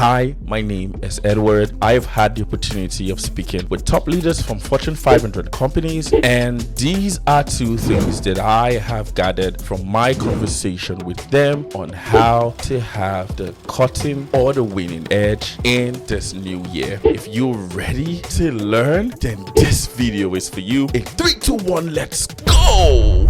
Hi, my name is Edward. I've had the opportunity of speaking with top leaders from Fortune 500 companies, and these are two things that I have gathered from my conversation with them on how to have the cutting or the winning edge in this new year. If you're ready to learn, then this video is for you. In 3, 2, 1, let's go!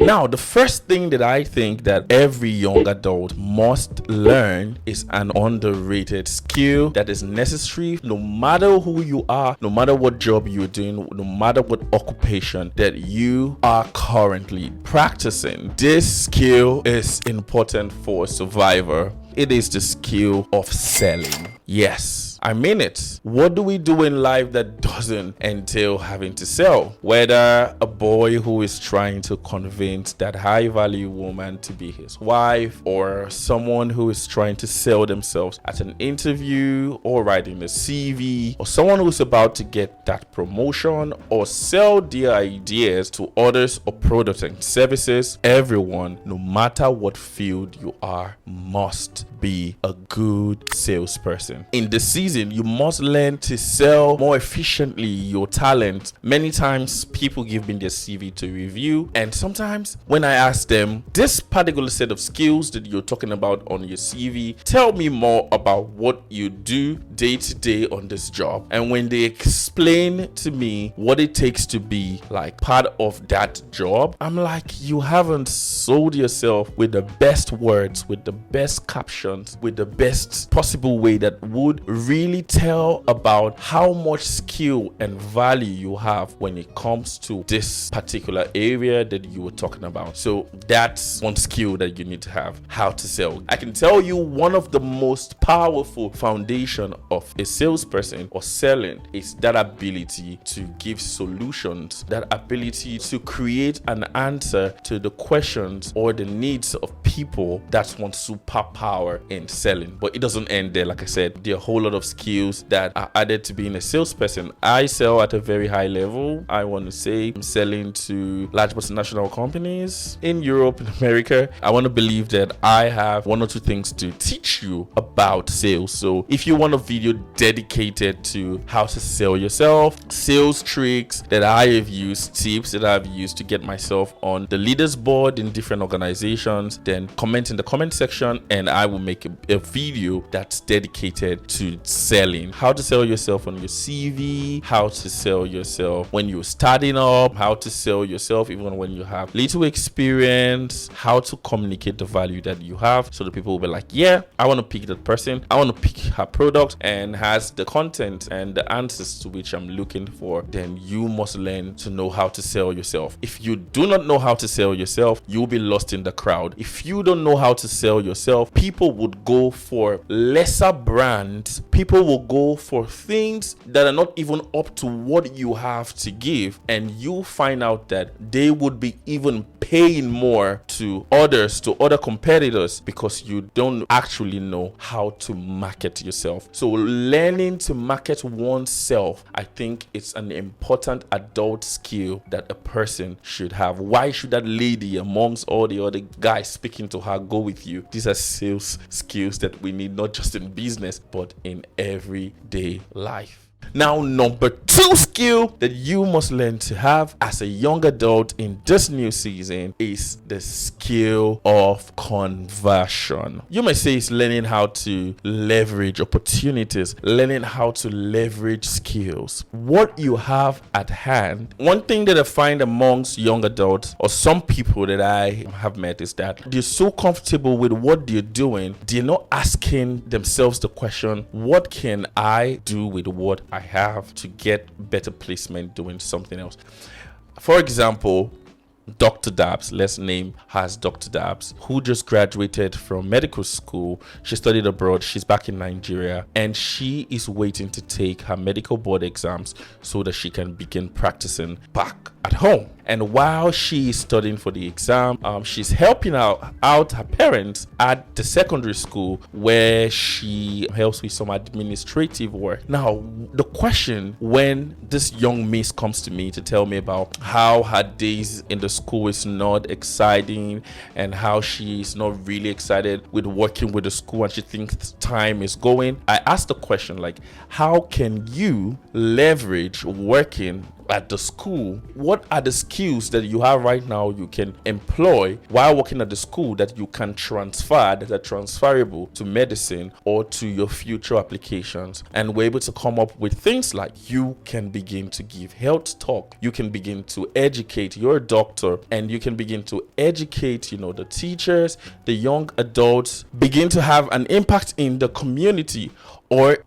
Now, the first thing that I think that every young adult must learn is an underrated skill that is necessary no matter who you are, no matter what job you're doing, no matter what occupation that you are currently practicing. This skill is important for a survivor. It is the skill of selling. Yes, I mean it. What do we do in life that doesn't entail having to sell? Whether a boy who is trying to convince that high value woman to be his wife, or someone who is trying to sell themselves at an interview or writing a CV, or someone who's about to get that promotion or sell their ideas to others or products and services, everyone, no matter what field you are, must be a good salesperson. In this season, you must learn to sell more efficiently your talent. Many times people give me their CV to review, and sometimes when I ask them, this particular set of skills that you're talking about on your CV, tell me more about what you do day to day on this job. And when they explain to me what it takes to be like part of that job, I'm like, you haven't sold yourself with the best words, with the best captions, with the best possible way that would really tell about how much skill and value you have when it comes to this particular area that you were talking about. So that's one skill that you need to have: how to sell. I can tell you one of the most powerful foundation of a salesperson or selling is that ability to give solutions, that ability to create an answer to the questions or the needs of people. That's one superpower in selling. But it doesn't end there. Like I said, there are a whole lot of skills that are added to being a salesperson. I sell at a very high level. I want to say I'm selling to large multinational companies in Europe and America. I want to believe that I have one or two things to teach you about sales. So if you want a video dedicated to how to sell yourself, sales tricks that I have used, tips that I've used to get myself on the leaders board in different organizations, then comment in the comment section and I will make a video that's dedicated to selling. How to sell yourself on your CV, how to sell yourself when you're starting up, how to sell yourself even when you have little experience, how to communicate the value that you have so the people will be like, yeah, I want to pick that person, I want to pick her product and has the content and the answers to which I'm looking for. Then you must learn to know how to sell yourself. If you do not know how to sell yourself, you'll be lost in the crowd. If you don't know how to sell yourself, people would go for lesser brands. People will go for things that are not even up to what you have to give, and you find out that they would be even paying more to others, to other competitors, because you don't actually know how to market yourself. So learning to market oneself, I think it's an important adult skill that a person should have. Why should that lady amongst all the other guys speaking to her go with you? These are sales skills that we need, not just in business but in everyday life. Now, number 2 skill that you must learn to have as a young adult in this new season is the skill of conversion. You may say it's learning how to leverage opportunities, learning how to leverage skills. What you have at hand. One thing that I find amongst young adults or some people that I have met is that they're so comfortable with what they're doing, they're not asking themselves the question, what can I do with what I have to get better placement doing something else? For example, Dr. Dabbs, let's name her as Dr. Dabbs, who just graduated from medical school. She studied abroad. She's back in Nigeria and she is waiting to take her medical board exams so that she can begin practicing back at home. And while she is studying for the exam, she's helping out her parents at the secondary school where she helps with some administrative work. Now, the question when this young miss comes to me to tell me about how her days in the school is not exciting and how she's not really excited with working with the school and she thinks time is going, I asked the question like, how can you leverage working at the school? What are the skills that you have right now you can employ while working at the school that you can transfer, that are transferable to medicine or to your future applications? And we're able to come up with things like you can begin to give health talk, you can begin to educate your doctor, and you can begin to educate, the teachers, the young adults, begin to have an impact in the community. Or,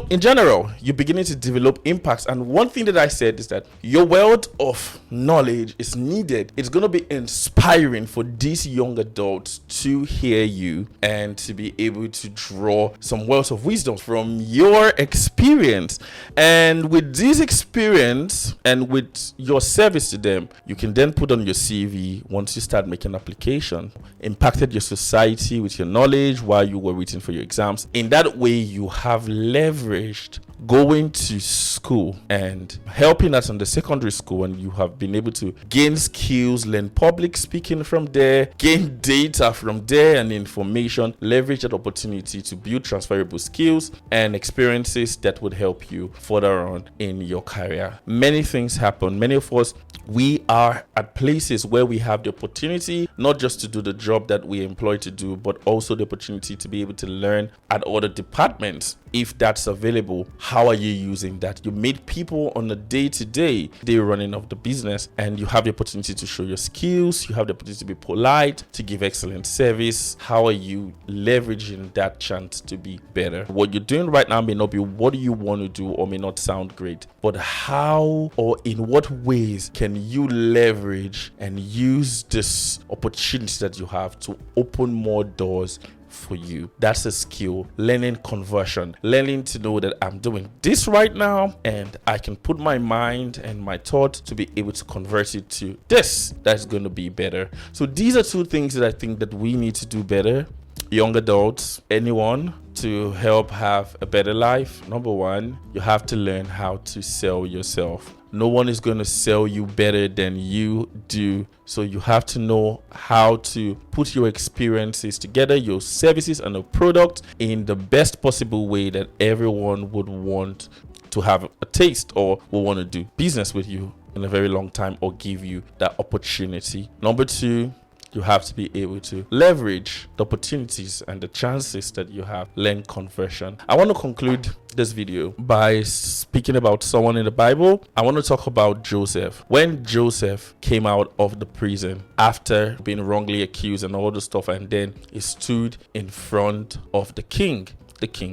in general, you're beginning to develop impacts. And one thing that I said is that your wealth of knowledge is needed. It's going to be inspiring for these young adults to hear you and to be able to draw some wealth of wisdom from your experience. And with this experience and with your service to them, you can then put on your CV once you start making application. Impacted your society with your knowledge while you were waiting for your exams. In that way, you have leveraged going to school and helping us in the secondary school, and you have been able to gain skills, learn public speaking from there, gain data from there and information, leverage that opportunity to build transferable skills and experiences that would help you further on in your career. Many things happen. Many of us, we are at places where we have the opportunity not just to do the job that we employ to do, but also the opportunity to be able to learn at other departments. If that's available, how are you using that? You meet people on a day-to-day running of the business, and you have the opportunity to show your skills. You have the opportunity to be polite, to give excellent service. How are you leveraging that chance to be better? What you're doing right now may not be what you want to do or may not sound great, but how or in what ways can you leverage and use this opportunity that you have to open more doors for you? That's a skill. Learning conversion, learning to know that I'm doing this right now and I can put my mind and my thought to be able to convert it to this that's going to be better. So these are two things that I think that we need to do better, young adults, anyone, to help have a better life. Number one, you have to learn how to sell yourself. No one is going to sell you better than you do. So you have to know how to put your experiences together, your services and a product in the best possible way that everyone would want to have a taste or will want to do business with you in a very long time or give you that opportunity. Number two, you have to be able to leverage the opportunities and the chances that you have. Learn conversion. I want to conclude this video by speaking about someone in the Bible. I want to talk about Joseph. When Joseph came out of the prison after being wrongly accused and all the stuff, and then he stood in front of the king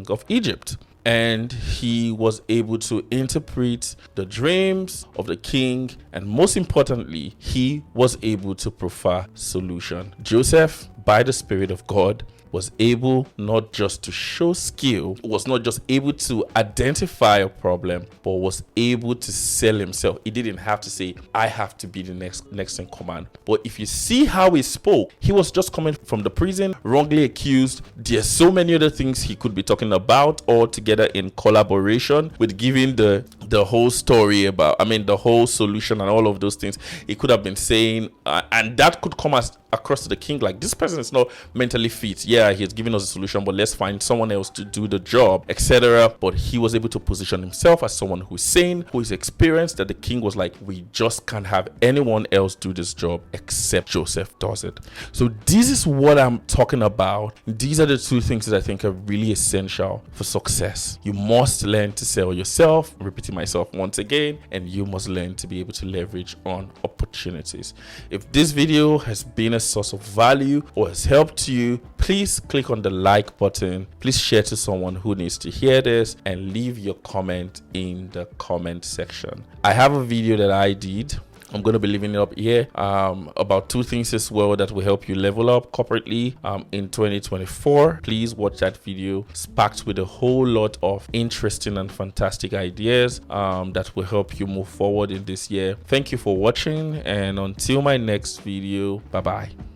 of Egypt. And he was able to interpret the dreams of the king, and most importantly, he was able to provide solution. Joseph, by the Spirit of God, was able not just to show skill, was not just able to identify a problem, but was able to sell himself. He didn't have to say, I have to be the next in command. But if you see how he spoke, he was just coming from the prison, wrongly accused. There's so many other things he could be talking about all together in collaboration with giving the whole story about, the whole solution and all of those things. He could have been saying, and that could come across to the king like, this person is not mentally fit. Yeah, he's giving us a solution, but let's find someone else to do the job, etc. But he was able to position himself as someone who's sane, who is experienced, that the king was like, we just can't have anyone else do this job except Joseph does it. So this is what I'm talking about. These are the two things that I think are really essential for success. You must learn to sell yourself, repeating myself once again, and you must learn to be able to leverage on opportunities. If this video has been a source of value or has helped you, please click on the like button. Please share to someone who needs to hear this and leave your comment in the comment section. I have a video that I did I'm going to be leaving it up here about 2 things as well that will help you level up corporately in 2024. Please watch that video. It's packed with a whole lot of interesting and fantastic ideas that will help you move forward in this year. Thank you for watching, and until my next video, bye bye.